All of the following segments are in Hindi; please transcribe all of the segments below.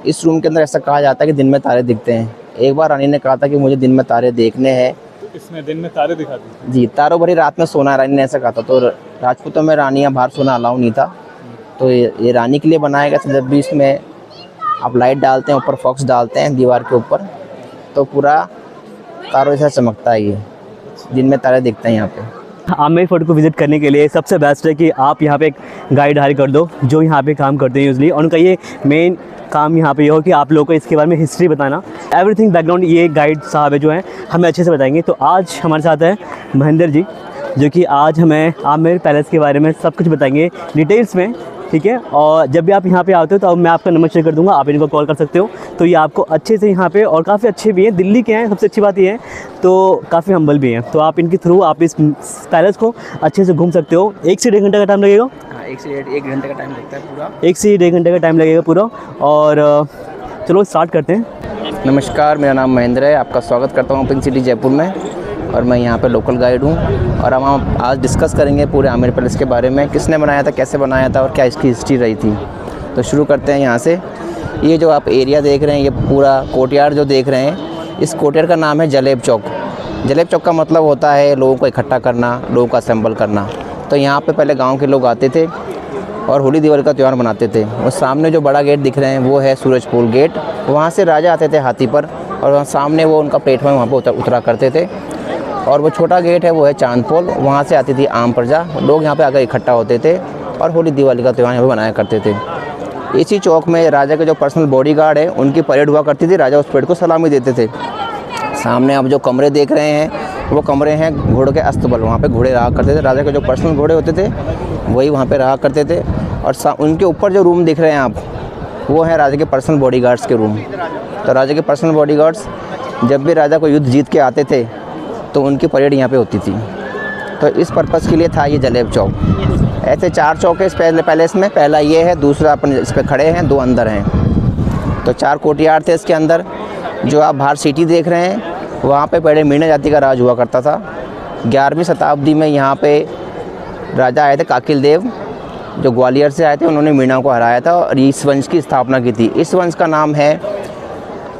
इस रूम के अंदर ऐसा कहा जाता है कि दिन में तारे दिखते हैं। एक बार रानी ने कहा था कि मुझे दिन में तारे देखने हैं, तो इसमें दिन में तारे दिखाती है जी। तारों भरी रात में सोना, रानी ने ऐसा कहा था। तो राजपूतों में रानियाँ बाहर सोना अलाउ नहीं था, तो ये रानी के लिए बनाया गया था। जब भी इसमें आप लाइट डालते हैं, ऊपर फॉक्स डालते हैं दीवार के ऊपर, तो पूरा तारों जैसा चमकता है। ये दिन में तारे दिखते हैं यहाँ पे। आमेर फोर्ट को विज़िट करने के लिए सबसे बेस्ट है कि आप यहाँ पे एक गाइड हायर कर दो जो यहाँ पे काम करते हैं यूजली, और उनका ये मेन काम यहाँ पे ये हो कि आप लोगों को इसके बारे में हिस्ट्री बताना, एवरीथिंग बैकग्राउंड। ये गाइड साहब है जो हैं हमें अच्छे से बताएंगे। तो आज हमारे साथ है महेंद्र जी, जो कि आज हमें आमेर पैलेस के बारे में सब कुछ बताएंगे डिटेल्स में, ठीक है। और जब भी आप यहाँ पे आते हो तो मैं आपका नंबर शेयर कर दूँगा, आप इनको कॉल कर सकते हो। तो ये आपको अच्छे से यहाँ पे, और काफ़ी अच्छे भी हैं, दिल्ली के हैं, सबसे अच्छी बात ये है, तो काफ़ी हम्बल भी हैं। तो आप इनके थ्रू आप इस पैलेस को अच्छे से घूम सकते हो। 1 से 1.5 घंटे का टाइम लगेगा। हाँ, 1 से 1.5 घंटे का टाइम लगता है पूरा। 1 से 1.5 घंटे का टाइम लगेगा पूरा। और चलो स्टार्ट करते हैं। नमस्कार, मेरा नाम महेंद्र है। आपका स्वागत करता हूँ पिंक सिटी जयपुर में, और मैं यहाँ पे लोकल गाइड हूँ। और हम आज डिस्कस करेंगे पूरे आमेर पैलेस के बारे में, किसने बनाया था, कैसे बनाया था, और क्या इसकी हिस्ट्री रही थी। तो शुरू करते हैं यहाँ से। ये जो आप एरिया देख रहे हैं, ये पूरा कोर्टयार्ड जो देख रहे हैं, इस कोर्टयार्ड का नाम है जलेब चौक। जलेब चौक का मतलब होता है लोगों को इकट्ठा करना, लोगों को असेंबल करना। तो यहाँ पे पहले गाँव के लोग आते थे और होली दिवाली का त्यौहार मनाते थे। और सामने जो बड़ा गेट दिख रहे हैं वो है सूरजपुर गेट। वहाँ से राजा आते थे हाथी पर, और वहाँ सामने वो उनका प्लेटफॉर्म वहाँ पर उतरा करते थे। और वो छोटा गेट है वो है चांदपोल, वहाँ से आती थी आम प्रजा। लोग यहाँ पे आकर इकट्ठा होते थे और होली दिवाली का त्यौहार यहाँ पे मनाया करते थे। इसी चौक में राजा के जो पर्सनल बॉडीगार्ड है उनकी परेड हुआ करती थी। राजा उस परेड को सलामी देते थे। सामने आप जो कमरे देख रहे हैं वो कमरे हैं घोड़ों के अस्तबल। वहाँ पे घोड़े रहा करते थे, राजा के जो पर्सनल घोड़े होते थे वही वहाँ पे रहा करते थे। और उनके ऊपर जो रूम दिख रहे हैं आप, वो है राजा के पर्सनल बॉडीगार्ड्स के रूम। तो राजा के पर्सनल बॉडीगार्ड्स जब भी राजा को युद्ध जीत के आते थे तो उनकी परेड यहाँ पे होती थी। तो इस पर्पज़ के लिए था ये जलेब चौक। ऐसे 4 चौक है इस पैलेस में। पहला ये है, दूसरा अपन इस पे खड़े हैं, 2 अंदर हैं। तो 4 कोर्टयार्ड थे इसके अंदर। जो आप बाहर सिटी देख रहे हैं वहाँ पे पहले मीणा जाति का राज हुआ करता था। 11वीं शताब्दी में यहाँ पे राजा आए थे काकिल देव, जो ग्वालियर से आए थे। उन्होंने मीणा को हराया था और इस वंश की स्थापना की थी। इस वंश का नाम है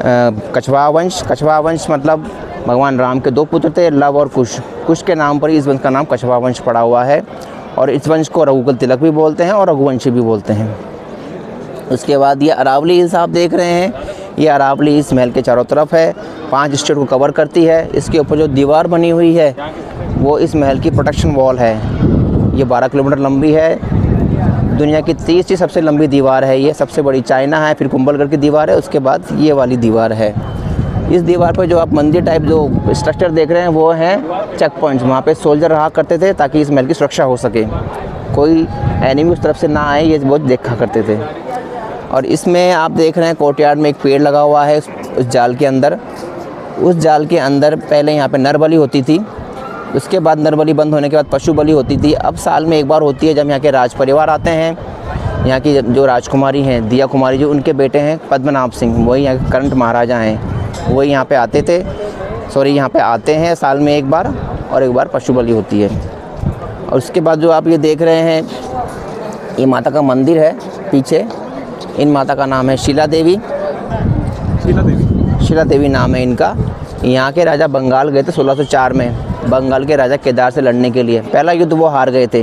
कछवाहा वंश। कछवाहा वंश मतलब भगवान राम के 2 पुत्र थे, लव और कुश। कुश के नाम पर ही इस वंश का नाम कछवाहा वंश पड़ा हुआ है। और इस वंश को रघुकुल तिलक भी बोलते हैं और रघुवंशी भी बोलते हैं। उसके बाद ये अरावली हिल्स आप देख रहे हैं, ये अरावली इस महल के चारों तरफ है, 5 स्टेट को कवर करती है। इसके ऊपर जो दीवार बनी हुई है वो इस महल की प्रोटेक्शन वॉल है। ये 12 किलोमीटर लंबी है। दुनिया की 30वीं सबसे लंबी दीवार है ये। सबसे बड़ी चाइना है, फिर कुंभलगढ़ की दीवार है, उसके बाद ये वाली दीवार है। इस दीवार पर जो आप मंदिर टाइप जो स्ट्रक्चर देख रहे हैं वो हैं चेक पॉइंट्स। वहाँ पे सोल्जर रहा करते थे ताकि इस महल की सुरक्षा हो सके, कोई एनिमी उस तरफ से ना आए, ये बहुत देखा करते थे। और इसमें आप देख रहे हैं कोर्टयार्ड में एक पेड़ लगा हुआ है उस जाल के अंदर। उस जाल के अंदर पहले यहाँ पे नर बलि होती थी, उसके बाद नर बलि बंद होने के बाद पशु बलि होती थी। अब साल में एक बार होती है जब यहाँ के राज परिवार आते हैं। यहाँ की जो राजकुमारी हैं दिया कुमारी, जो उनके बेटे हैं पद्मनाभ सिंह, वही यहाँ के करंट महाराजा हैं, वही यहाँ पे आते थे, यहाँ पे आते हैं साल में एक बार, और एक बार पशु बलि होती है। और उसके बाद जो आप ये देख रहे हैं ये माता का मंदिर है पीछे। इन माता का नाम है शीला देवी। शीला देवी नाम है इनका। यहाँ के राजा बंगाल गए थे 1604 में, बंगाल के राजा केदार से लड़ने के लिए। पहला युद्ध वो हार गए थे,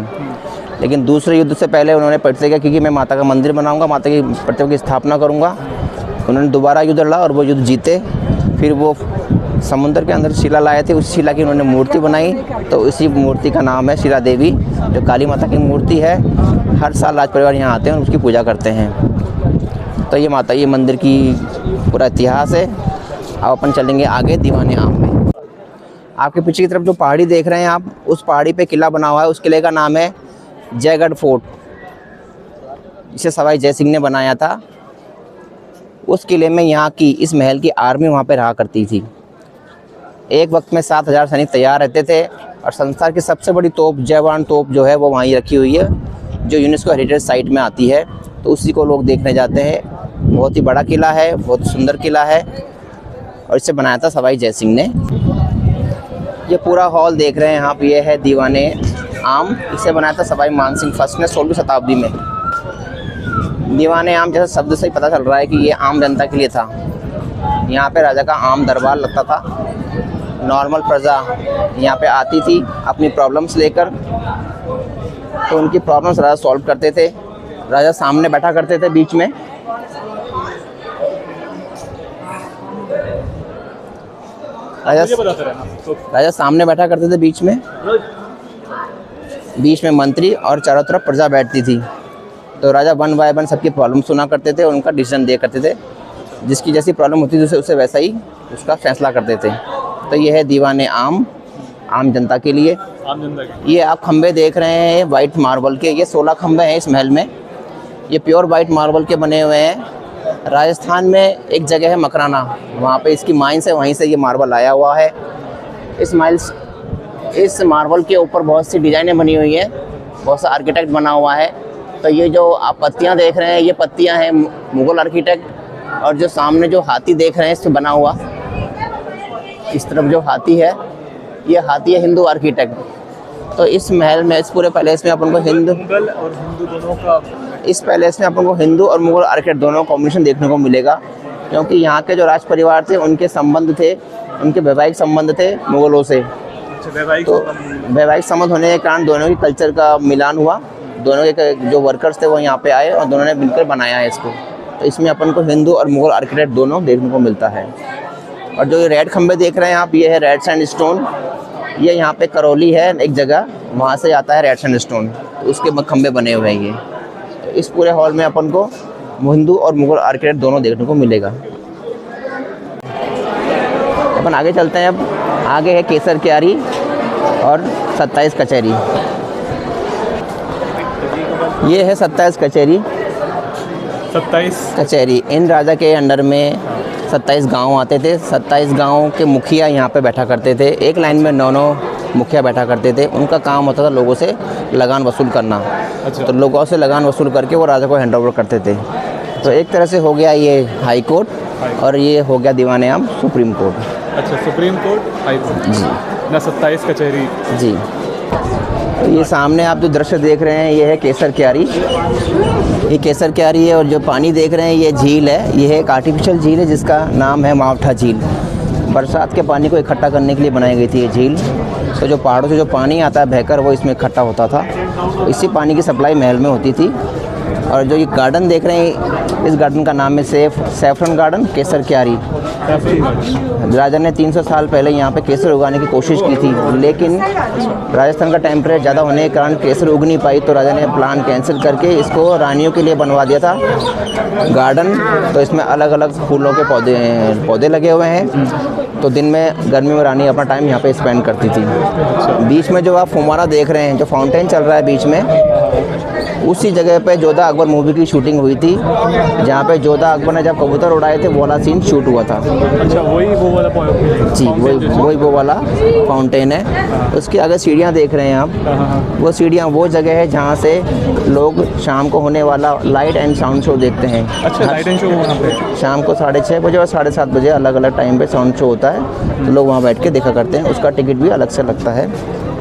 लेकिन दूसरे युद्ध से पहले उन्होंने प्रतिज्ञा की कि मैं माता का मंदिर बनाऊंगा, माता की प्रतिमा की स्थापना करूंगा। उन्होंने दोबारा युद्ध लड़ा और वो युद्ध जीते। फिर वो समुद्र के अंदर शिला लाए थे, उस शिला की उन्होंने मूर्ति बनाई। तो इसी मूर्ति का नाम है शीला देवी, जो काली माता की मूर्ति है। हर साल राज परिवार यहाँ आते हैं और उसकी पूजा करते हैं। तो ये मंदिर की पूरा इतिहास है। अब अपन चलेंगे आगे दीवाने आम में। आपके पीछे की तरफ जो पहाड़ी देख रहे हैं आप, उस पहाड़ी पे किला बना हुआ है। उस किले का नाम है जयगढ़ फोर्ट, जिसे सवाई जय सिंह ने बनाया था। उस किले में यहाँ की इस महल की आर्मी वहाँ पे रहा करती थी। एक वक्त में 7000 सैनिक तैयार रहते थे। और संसार की सबसे बड़ी तोप जयवान तोप जो है वो वहीं रखी हुई है, जो यूनेस्को हेरिटेज साइट में आती है। तो उसी को लोग देखने जाते हैं। बहुत ही बड़ा किला है, बहुत सुंदर किला है, और इसे बनाया था सवाई जय सिंह ने। ये पूरा हॉल देख रहे हैं आप, ये है दीवाने आम। इसे बनाया था सवाई मानसिंह फर्स्ट ने 16वीं शताब्दी में। दीवाने आम जैसे शब्द से ही पता चल रहा है कि ये आम जनता के लिए था। यहाँ पे राजा का आम दरबार लगता था। नॉर्मल प्रजा यहाँ पे आती थी अपनी प्रॉब्लम्स लेकर, तो उनकी प्रॉब्लम्स राजा सॉल्व करते थे। राजा सामने बैठा करते थे बीच में। राजा सामने बैठा करते थे बीच में मंत्री और चारों तरफ प्रजा बैठती थी। तो राजा वन बाय वन सबकी प्रॉब्लम सुना करते थे और उनका डिसीजन दिया करते थे। जिसकी जैसी प्रॉब्लम होती थी उसे वैसा ही उसका फैसला करते थे। तो ये है दीवाने आम जनता के लिए। ये आप खंबे देख रहे हैं वाइट मार्बल के, ये 16 खंबे हैं इस महल में। ये प्योर वाइट मार्बल के बने हुए हैं। राजस्थान में एक जगह है मकराना, वहाँ पे इसकी माइंस है, वहीं से ये मार्बल आया हुआ है। इस मार्बल के ऊपर बहुत सी डिज़ाइनें बनी हुई हैं, बहुत सा आर्किटेक्ट बना हुआ है। तो ये जो आप पत्तियाँ देख रहे हैं, ये पत्तियाँ हैं मुग़ल आर्किटेक्ट। और जो सामने जो हाथी देख रहे हैं इस पर बना हुआ, इस तरफ जो हाथी है, ये हाथी है हिंदू आर्किटेक्ट। तो इस महल में, इस पूरे पैलेस में अपन को हिंदू और हिंदू दोनों का, इस पैलेस में अपन को हिंदू और मुग़ल आर्किटेक्ट दोनों कॉम्बिनेशन देखने को मिलेगा। क्योंकि यहाँ के जो राज परिवार थे उनके संबंध थे, उनके वैवाहिक संबंध थे मुग़लों से। तो वैवाहिक संबंध होने के कारण दोनों की कल्चर का मिलान हुआ। दोनों के जो वर्कर्स थे वो यहाँ पे आए और दोनों ने मिलकर बनाया है इसको। तो इसमें अपन को हिंदू और मुग़ल आर्किटेक्ट दोनों देखने को मिलता है। और जो ये रेड खंबे देख रहे हैं आप, ये है रेड सैंडस्टोन। ये यहाँ पे करौली है एक जगह, वहाँ से आता है रेड सैंडस्टोन, तो उसके खंबे बने हुए हैं ये। तो इस पूरे हॉल में अपन को हिंदू और मुग़ल आर्किटेक्ट दोनों देखने को मिलेगा। अपन आगे चलते हैं। अब आगे है केसर क्यारी और 27 कचहरी। ये है 27 कचहरी। 27 कचहरी, इन राजा के अंडर में 27 गांव आते थे। 27 गांव के मुखिया यहाँ पे बैठा करते थे। एक लाइन में 9 मुखिया बैठा करते थे। उनका काम होता था लोगों से लगान वसूल करना। अच्छा। तो लोगों से लगान वसूल करके वो राजा को हैंड ओवर करते थे। तो एक तरह से हो गया ये हाई कोर्ट और ये हो गया दीवाने आम सुप्रीम कोर्ट। अच्छा, सुप्रीम कोर्ट, हाई कोर्ट जी ना, 27 कचहरी जी। तो ये सामने आप जो दृश्य देख रहे हैं ये है केसर क्यारी। ये केसर क्यारी है और जो पानी देख रहे हैं ये झील है। ये है एक आर्टिफिशियल झील है जिसका नाम है मावठा झील। बरसात के पानी को इकट्ठा करने के लिए बनाई गई थी ये झील। तो जो पहाड़ों से जो पानी आता है बहकर वो इसमें इकट्ठा होता था। इसी पानी की सप्लाई महल में होती थी। और जो ये गार्डन देख रहे हैं, इस गार्डन का नाम है सैफरन गार्डन केसर क्यारी। राजा ने 300 साल पहले यहाँ पे केसर उगाने की कोशिश की थी, लेकिन राजस्थान का टेम्परेचर ज़्यादा होने के कारण केसर उग नहीं पाई। तो राजा ने प्लान कैंसिल करके इसको रानियों के लिए बनवा दिया था गार्डन। तो इसमें अलग अलग फूलों के पौधे लगे हुए हैं। तो दिन में, गर्मी में रानी अपना टाइम यहाँ पे स्पेंड करती थी। बीच में जो आप फुव्वारा देख रहे हैं, जो फाउंटेन चल रहा है बीच में, उसी जगह पे जोधा अकबर मूवी की शूटिंग हुई थी, जहाँ पे जोधा अकबर ने जब कबूतर उड़ाए थे वो वाला सीन शूट हुआ था। अच्छा, वो वाला पॉइंट जी, वही वो वाला फाउंटेन है। उसके आगे सीढ़ियाँ देख रहे हैं आप, वो सीढ़ियाँ वो जगह है जहाँ से लोग शाम को होने वाला लाइट एंड साउंड शो देखते हैं। अच्छा, लाइट एंड शो वहाँ पे शाम को 6:30 बजे और 7:30 बजे अलग अलग टाइम पे साउंड शो होता है। तो लोग वहाँ बैठ के देखा करते हैं। उसका टिकट भी अलग से लगता है।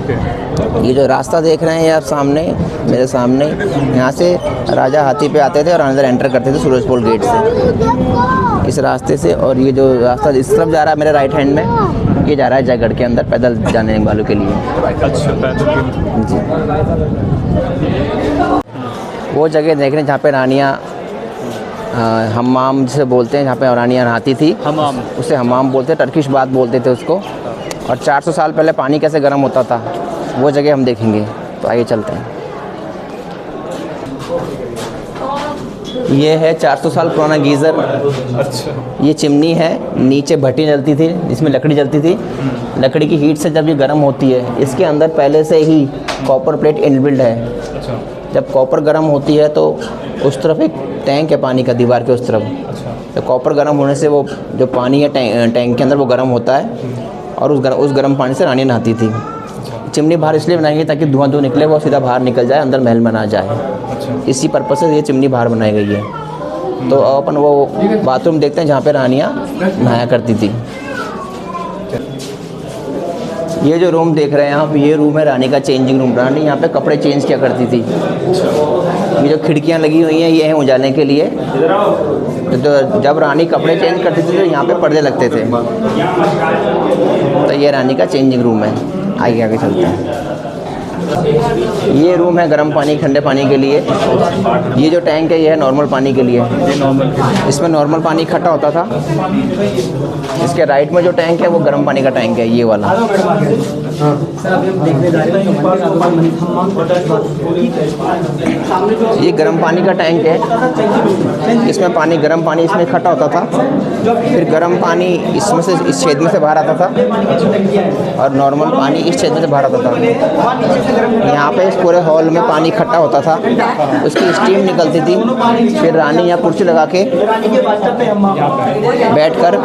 ये जो रास्ता देख रहे हैं आप सामने, मेरे सामने, यहाँ से राजा हाथी पे आते थे और अंदर एंटर करते थे सूरजपोल गेट से, इस रास्ते से। और ये जो रास्ता इस तरफ जा रहा है मेरे राइट हैंड में, ये जा रहा है जयगढ़ के अंदर पैदल जाने वालों के लिए। अच्छा, पैदल जी। वो जगह देख रहे हैं जहाँ पे रानियाँ हम्माम से बोलते हैं, जहाँ पे रानियाँ नहाती थी, हम्माम, उसे हम्माम बोलते हैं, टर्किश बात बोलते थे उसको। और 400 साल पहले पानी कैसे गर्म होता था वो जगह हम देखेंगे। तो आइए चलते हैं। ये है 400 साल पुराना गीज़र। अच्छा, ये चिमनी है, नीचे भट्टी जलती थी जिसमें लकड़ी जलती थी। लकड़ी की हीट से जब ये गर्म होती है, इसके अंदर पहले से ही कॉपर प्लेट इनबिल्ट है। अच्छा, जब कॉपर गर्म होती है तो उस तरफ एक टैंक है पानी का, दीवार के उस तरफ। अच्छा, तो कॉपर गर्म होने से वो जो पानी है टैंक के अंदर वो गर्म होता है और उस गर्म पानी से रानी नहाती थी। चिमनी बाहर इसलिए बनाई गई ताकि धुआं जो निकले वो सीधा बाहर निकल जाए, अंदर महल में ना जाए। अच्छा, इसी पर्पस से ये चिमनी बाहर बनाई गई है। तो अपन वो बाथरूम देखते हैं जहाँ पे रानियाँ नहाया करती थी। ये जो रूम देख रहे हैं आप, ये रूम है रानी का चेंजिंग रूम। रानी यहाँ पे कपड़े चेंज किया करती थी। ये जो खिड़कियाँ लगी हुई हैं ये हैं उजाले के लिए। तो जब रानी कपड़े चेंज करती थी तो यहाँ पे पर्दे लगते थे। तो ये रानी का चेंजिंग रूम है। आगे आगे चलते हैं। ये रूम है गर्म पानी ठंडे पानी के लिए। ये जो टैंक है ये है नॉर्मल पानी के लिए। इसमें नॉर्मल पानी इकट्ठा होता था। इसके राइट में जो टैंक है वो गर्म पानी का टैंक है, ये वाला। ये गर्म पानी का टैंक है। इसमें पानी गर्म पानी इसमें इकट्ठा होता था, फिर गर्म पानी इसमें से इस छेद में से बाहर आता था और नॉर्मल पानी इस छेद में से बाहर आता था। यहाँ पे इस पूरे हॉल में पानी इकट्ठा होता था, उसकी स्टीम निकलती थी। फिर रानी यहाँ कुर्सी लगा के बैठकर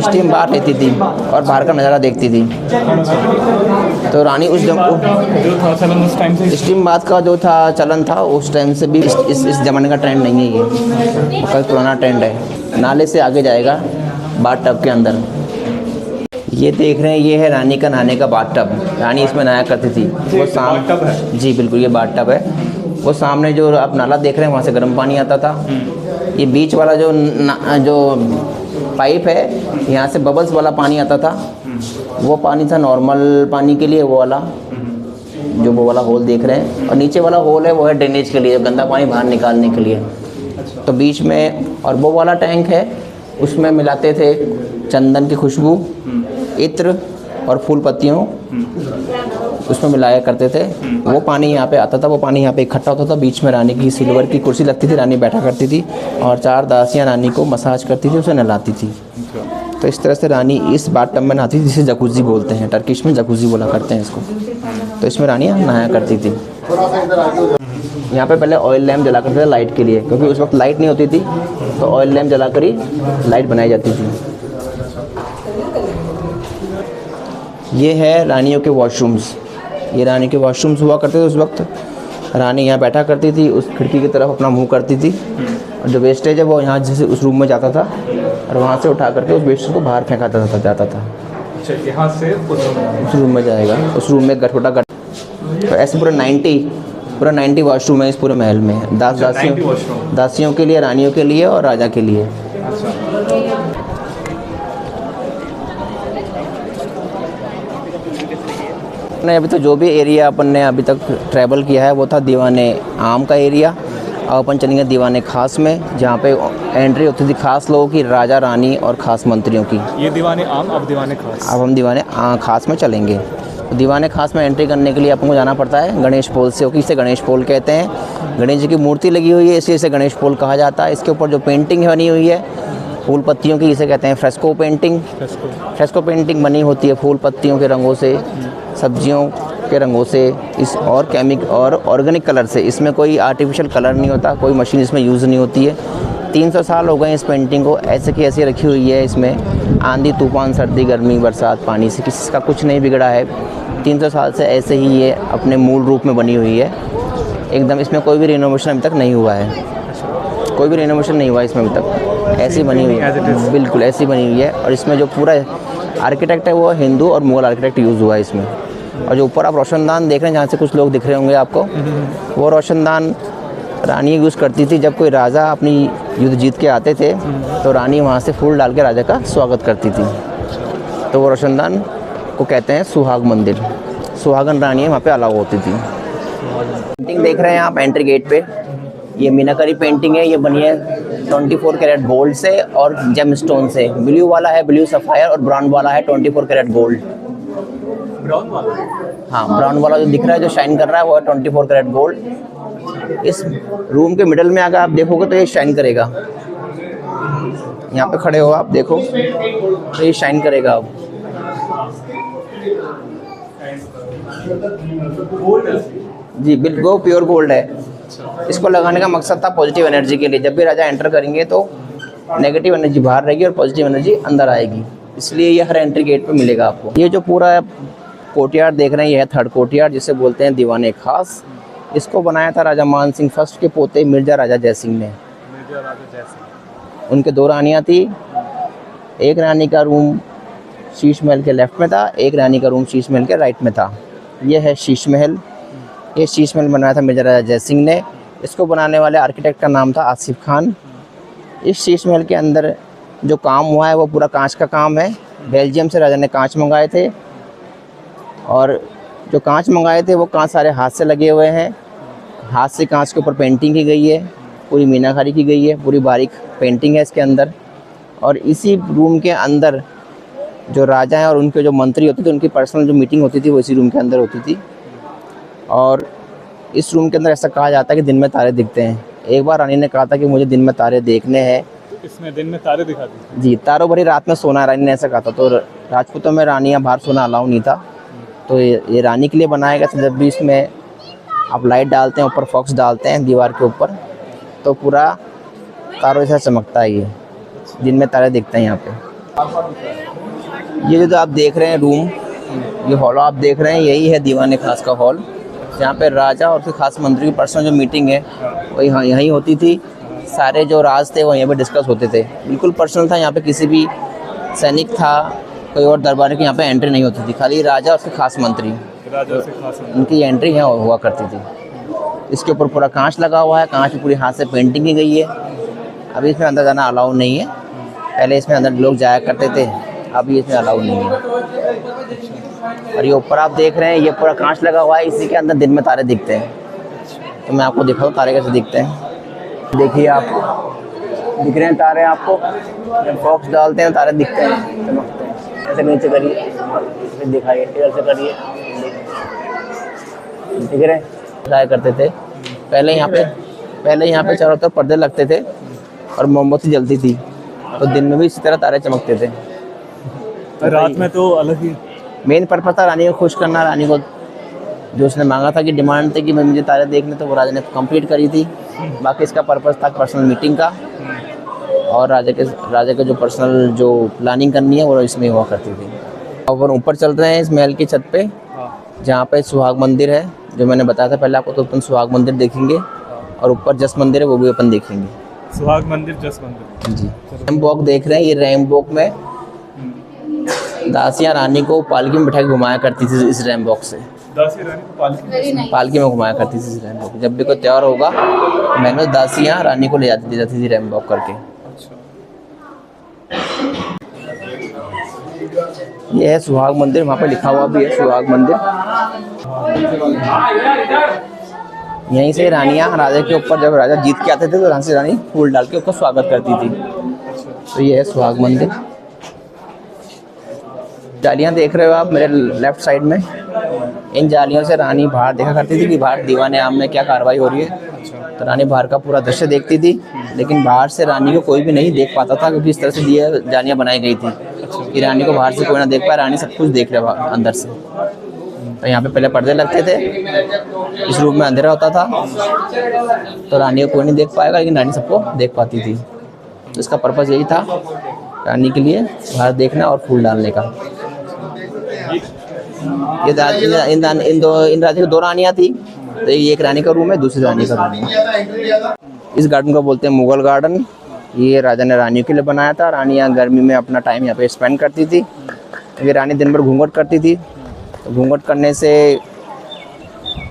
स्टीम बाहर लेती थी और बाहर का नज़ारा देखती थी। तो रानी उस स्टीम बात का जो था चलन था उस टाइम से भी इस ज़माने का ट्रेंड नहीं है। ये काफ़ी पुराना ट्रेंड है। नाले से आगे जाएगा बाथ टब के अंदर। ये देख रहे हैं ये है रानी का नहाने का बाथ टब। रानी इसमें नहाया करती थी। वो सामने जी बिल्कुल ये बाथ टब है। वो सामने जो आप नाला देख रहे हैं वहाँ से गर्म पानी आता था। ये बीच वाला जो पाइप है यहाँ से बबल्स वाला पानी आता था। वो पानी था नॉर्मल पानी के लिए, वो वाला जो वो वाला होल देख रहे हैं। और नीचे वाला होल है वो है ड्रेनेज के लिए, गंदा पानी बाहर निकालने के लिए। तो बीच में और वो वाला टैंक है उसमें मिलाते थे चंदन की खुशबू, इत्र और फूल पत्तियों, उसमें मिलाया करते थे। वो पानी यहाँ पे आता था, वो पानी यहाँ पे इकट्ठा होता था। बीच में रानी की सिल्वर की कुर्सी लगती थी, रानी बैठा करती थी और 4 दासियाँ रानी को मसाज करती थी, उसे नहलाती थी। तो इस तरह से रानी इस बाथ टब में नहाती थी, जिसे जकूज़ी बोलते हैं। टर्किश में जकूज़ी बोला करते हैं इसको। तो इसमें रानी नहाया करती थी। यहाँ पे पहले ऑयल लैम्प जला करते थे लाइट के लिए, क्योंकि उस वक्त लाइट नहीं होती थी, तो ऑयल लैम्प जला कर ही लाइट बनाई जाती थी। ये है रानियों के वॉशरूम्स। ये रानी के वॉशरूम्स हुआ करते थे उस वक्त। रानी यहाँ बैठा करती थी, उस खिड़की की तरफ अपना मुंह करती थी और जो वेस्टेज है वो यहाँ जैसे उस रूम में जाता था और वहाँ से उठा करके उस वेस्टेज को बाहर फेंका जाता था। यहाँ से उस रूम में जाएगा, उस रूम में छोटा गट। तो ऐसे पूरा 90 वॉशरूम है इस पूरे महल में। दासियों के लिए, रानियों के लिए और राजा के लिए। नहीं, अभी तो जो भी एरिया अपन ने अभी तक ट्रैवल किया है वो था दीवाने आम का एरिया। अब अपन चलेंगे दीवाने खास में, जहाँ पे एंट्री होती थी खास लोगों की, राजा रानी और खास मंत्रियों की। ये दीवाने आम, अब दीवाने खास। अब हम दीवाने खास में चलेंगे। तो दीवाने खास में एंट्री करने के लिए अपन को जाना पड़ता है गणेश पोल से, क्योंकि इसे गणेश पोल कहते हैं। गणेश जी की मूर्ति लगी हुई है इसलिए इसे गणेश पोल कहा जाता है। इसके ऊपर जो पेंटिंग बनी हुई है फूल पत्तियों की, इसे कहते हैं फ्रेस्को पेंटिंग। फ्रेस्को पेंटिंग बनी होती है फूल पत्तियों के रंगों से, सब्जियों के रंगों से, इस और ऑर्गेनिक कलर से। इसमें कोई आर्टिफिशियल कलर नहीं होता, कोई मशीन इसमें यूज़ नहीं होती है। 300 साल हो गए इस पेंटिंग को ऐसे की ऐसी रखी हुई है। इसमें आंधी तूफान, सर्दी गर्मी, बरसात, पानी से किसी का कुछ नहीं बिगड़ा है। 300 साल से ऐसे ही ये अपने मूल रूप में बनी हुई है एकदम। इसमें कोई भी रिनोवेशन अभी तक नहीं हुआ है, कोई भी रिनोवेशन नहीं हुआ इसमें अभी तक। ऐसी बनी हुई है, बिल्कुल ऐसी बनी हुई है। और इसमें जो पूरा आर्किटेक्ट है वो हिंदू और मुगल आर्किटेक्ट यूज़ हुआ है इसमें। और जो ऊपर आप रोशनदान देख रहे हैं जहाँ से कुछ लोग दिख रहे होंगे आपको, वो रोशनदान रानी यूज़ करती थी। जब कोई राजा अपनी युद्ध जीत के आते थे तो रानी वहाँ से फूल डाल के राजा का स्वागत करती थी। तो वो रोशनदान को कहते हैं सुहाग मंदिर। सुहागन रानी वहाँ पे अलाउ होती थी। पेंटिंग देख रहे हैं आप एंट्री गेट पे, ये मीनाकारी पेंटिंग है। ये बनी है 24 कैरेट गोल्ड से और जेम स्टोन से। ब्लू वाला है ब्लू सफ़ायर और ब्राउन वाला है 24 कैरेट गोल्ड। ब्राउन वाला? हाँ, ब्राउन वाला जो दिख रहा है, जो शाइन कर रहा है वो है 24 कैरेट गोल्ड। इस रूम के मिडल में अगर आप देखोगे तो ये शाइन करेगा। यहाँ पे खड़े हो आप देखो तो ये शाइन करेगा। अब जी बिल्कुल प्योर गोल्ड है। इसको लगाने का मकसद था पॉजिटिव एनर्जी के लिए। जब भी राजा एंटर करेंगे तो नेगेटिव एनर्जी बाहर रहेगी और पॉजिटिव एनर्जी अंदर आएगी, इसलिए ये हर एंट्री गेट पे मिलेगा आपको। ये जो पूरा कोर्टयार्ड देख रहे हैं ये है 3rd कोर्टयार्ड, जिसे बोलते हैं दीवाने खास। इसको बनाया था राजा मान सिंह फर्स्ट के पोते मिर्जा राजा जयसिंह ने। उनके 2 रानियाँ थी। एक रानी का रूम शीश महल के लेफ्ट में था, एक रानी का रूम शीश महल के राइट में था। ये है शीश महल। ये शीश महल बनाया था मिर्जा राजा जयसिंह ने। इसको बनाने वाले आर्किटेक्ट का नाम था आसिफ खान। इस शीश महल के अंदर जो काम हुआ है वो पूरा कांच का काम है। बेल्जियम से राजा ने कांच मंगाए थे और जो कांच मंगाए थे वो कांच सारे हाथ से लगे हुए हैं। हाथ से कांच के ऊपर पेंटिंग की गई है, पूरी मीनाकारी की गई है, पूरी बारीक पेंटिंग है इसके अंदर। और इसी रूम के अंदर जो राजा हैं और उनके जो मंत्री होते थे उनकी पर्सनल जो मीटिंग होती थी वो इसी रूम के अंदर होती थी। और इस रूम के अंदर ऐसा कहा जाता है कि दिन में तारे दिखते हैं। एक बार रानी ने कहा था कि मुझे दिन में तारे देखने हैं। इसमें दिन में तारे दिखाते हैं जी, तारों भरी रात में सोना, रानी ने ऐसा कहा था। तो राजपूतों में रानियाँ बाहर सोना अलाउ नहीं था, तो ये रानी के लिए बनाया गया था। जब भी इसमें आप लाइट डालते हैं, ऊपर फॉक्स डालते हैं दीवार के ऊपर, तो पूरा तारों जैसा चमकता है। ये दिन में तारे दिखते हैं यहाँ पे। ये जो आप देख रहे हैं रूम, ये हॉल आप देख रहे हैं, यही है दीवाने खास का हॉल, जहाँ पे राजा और फिर खास मंत्री की पर्सनल जो मीटिंग है वो यहीं होती थी। सारे जो राज थे वो यहाँ पे डिस्कस होते थे, बिल्कुल पर्सनल था। यहाँ पे किसी भी सैनिक था, कोई और दरबार की यहाँ पे एंट्री नहीं होती थी, खाली राजा और फिर खास मंत्री, उनकी एंट्री यहाँ हुआ करती थी। इसके ऊपर पूरा कांच लगा हुआ है, कांच में पूरी हाथ से पेंटिंग की गई है। अभी इसमें अंदर जाना अलाउ नहीं है, पहले इसमें अंदर लोग जाया करते थे, अभी इसमें अलाउ नहीं है। और ये ऊपर आप देख रहे हैं, ये पूरा कांच लगा हुआ है, इसी के अंदर दिन में तारे दिखते हैं। तो मैं आपको दिखाऊँ तारे कैसे दिखते हैं। देखिए, आप दिख रहे हैं तारे आपको, जब फॉक्स डालते हैं तारे दिखते हैं, चमकते हैं। ऐसे नीचे करिए, फिर दिखाइए, इधर से करिए, दिख रहे हैं। जाया करते थे पहले यहाँ पे चारों तरफ पर्दे लगते थे और मोमबत्ती जलती थी, तो दिन में भी इसी तरह तारे चमकते थे। रात में तो अलग ही मेन पर्पस था रानी को खुश करना। रानी को जो उसने मांगा था कि डिमांड थी कि मैं मुझे तारे देखने, तो वो राजा ने कंप्लीट करी थी। बाकी इसका पर्पस था पर्सनल मीटिंग का, और राजा के जो पर्सनल जो प्लानिंग करनी है वो इसमें हुआ करती थी। और ऊपर चल रहे हैं इस महल की छत पे, जहाँ पे सुहाग मंदिर है, जो मैंने बताया था पहले आपको। तो अपन सुहाग मंदिर देखेंगे और ऊपर जस मंदिर है वो भी अपन देखेंगे। सुहाग मंदिर, जस मंदिर जी। रैम्बॉक देख रहे हैं, ये रैम्बॉक में दासियाँ रानी को पालकी में बिठा के घुमाया करती थी। इस रैम्बॉक से दासी रानी को पालकी में घुमाया करती थी इस रैम्बॉक। जब भी कोई त्यौहार होगा, मैंने दासियाँ रानी को ले जाती थी रैम्बॉक करके। ये है सुहाग मंदिर, वहाँ पे लिखा हुआ भी है सुहाग मंदिर। यहीं से रानियाँ राजा के ऊपर, जब राजा जीत के आते थे तो झांसी रानी फूल डाल के उसका स्वागत करती थी। तो ये है सुहाग मंदिर। जालियाँ देख रहे हो आप मेरे लेफ्ट साइड में, इन जालियों से रानी बाहर देखा करती थी कि बाहर दीवाने आम में क्या कार्रवाई हो रही है। तो रानी बाहर का पूरा दृश्य देखती थी, लेकिन बाहर से रानी को कोई भी नहीं देख पाता था, क्योंकि इस तरह से ये जालियाँ बनाई गई थी कि रानी को बाहर से कोई ना देख पाए। रानी सब कुछ देख रहा अंदर से। तो यहाँ पे पहले पर्दे लगते थे, इस रूम में अंधेरा होता था, तो रानी को कोई नहीं देख पाएगा, लेकिन रानी सबको देख पाती थी। तो इसका पर्पज़ यही था, रानी के लिए बाहर देखना और फूल डालने का। ये इन राजा की दो रानियाँ थी, तो ये एक रानी का रूम है, दूसरी रानी का रूम है। इस गार्डन को बोलते हैं मुगल गार्डन। ये राजा ने रानियों के लिए बनाया था। रानियाँ गर्मी में अपना टाइम यहाँ पे स्पेंड करती थी, क्योंकि रानी दिन भर घूंघट करती थी। तो घूंघट करने से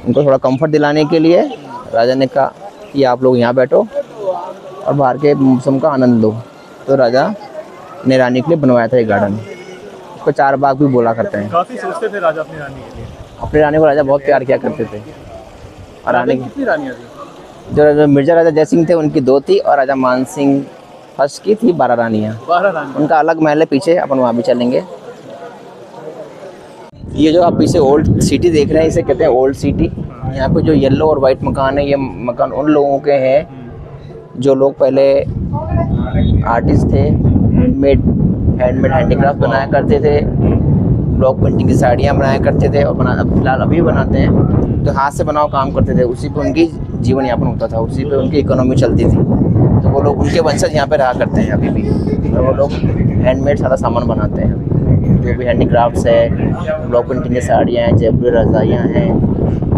उनको थोड़ा कंफर्ट दिलाने के लिए राजा ने कहा कि आप लोग यहाँ बैठो और बाहर के मौसम का आनंद लो। तो राजा ने रानी के लिए बनवाया था ये गार्डन। इसको चार बाग भी बोला करते हैं। काफी सोचते थे राजा अपनी रानी के लिए। अपनी रानी को राजा बहुत प्यार किया करते थे। और रानी कितनी रानियाँ थी? जो मिर्जा राजा जयसिंह थे उनकी 2 थी, और राजा मान सिंह फर्स्ट की थी 12 रानियाँ। 12 रानी। उनका अलग महल है पीछे, अपन वहाँ भी चलेंगे। ये जो आप पीछे ओल्ड सिटी देख रहे हैं, इसे कहते हैं ओल्ड सिटी। यहाँ पे जो येलो और वाइट मकान है, ये मकान उन लोगों के हैं जो लोग पहले आर्टिस्ट थे, हैंडमेड हैंडीक्राफ्ट बनाया करते थे, ब्लॉक पेंटिंग की साड़ियाँ बनाया करते थे, और फिलहाल अभी बनाते हैं। तो हाथ से बनाओ काम करते थे, उसी पे उनकी जीवन यापन होता था, उसी पे उनकी इकोनॉमी चलती थी। तो वो लोग, उनके वंशज यहाँ पे रहा करते हैं अभी भी, और वो लोग हैंडमेड सारा सामान बनाते हैं। जो भी हैंडीक्राफ्ट्स है, ब्लॉक पेंटिंग की साड़ियाँ हैं, जयपुरी रज़ाइयाँ हैं,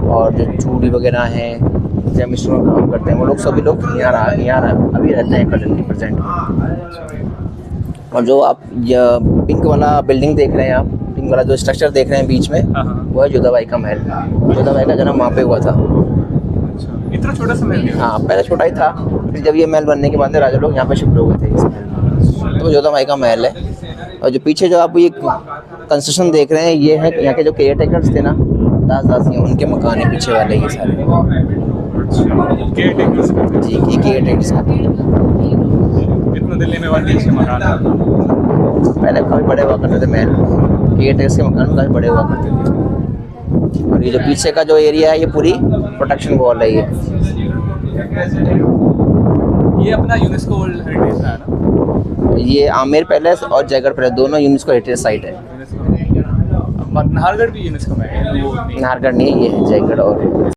और जो चूड़ी वगैरह हैं, जब मिस्त्रियों का काम करते हैं, वो लोग सभी लोग यहाँ अभी रहते हैं प्रेजेंट। और जो आप पिंक वाला बिल्डिंग देख रहे हैं, आप पिंक वाला जो स्ट्रक्चर देख रहे हैं बीच में, वो है जोधाबाई का महल। जोधाबाई का जन्म वहाँ पे हुआ था। इतना छोटा सा महल है। हाँ पहले छोटा ही था, फिर जब ये महल बनने के बाद में राजा लोग यहाँ पे शिफ्ट हो गए थे इस महल। तो जोधा माई का महल है। और जो पीछे जो आप ये कंस्ट्रक्शन देख रहे हैं, ये है यहाँ के जो केयर टेकर्स थे ना, दास दासियाँ, उनके मकान है पीछे वाले ये सारे। केयर टेकर्स का। जी ये केयर टेकर्स का। इतना दिल्ली में वाली अच्छे मकान है। पहले काफ़ी बड़े हुआ करते थे महल, केयर टेकर्स के मकान काफ़ी बड़े हुआ करते थे। और ये जो पीछे का जो एरिया है, ये पूरी प्रोटेक्शन वॉल है ये अपना यूनेस्को वर्ल्ड हेरिटेज है ना। ये आमेर पैलेस और जयगढ़ पैलेस दोनों यूनेस्को हेरिटेज साइट है। यूनेस्को में। नाहरगढ़ भी यूनेस्को में है। नाहरगढ़ नहीं है, ये है जयगढ़ और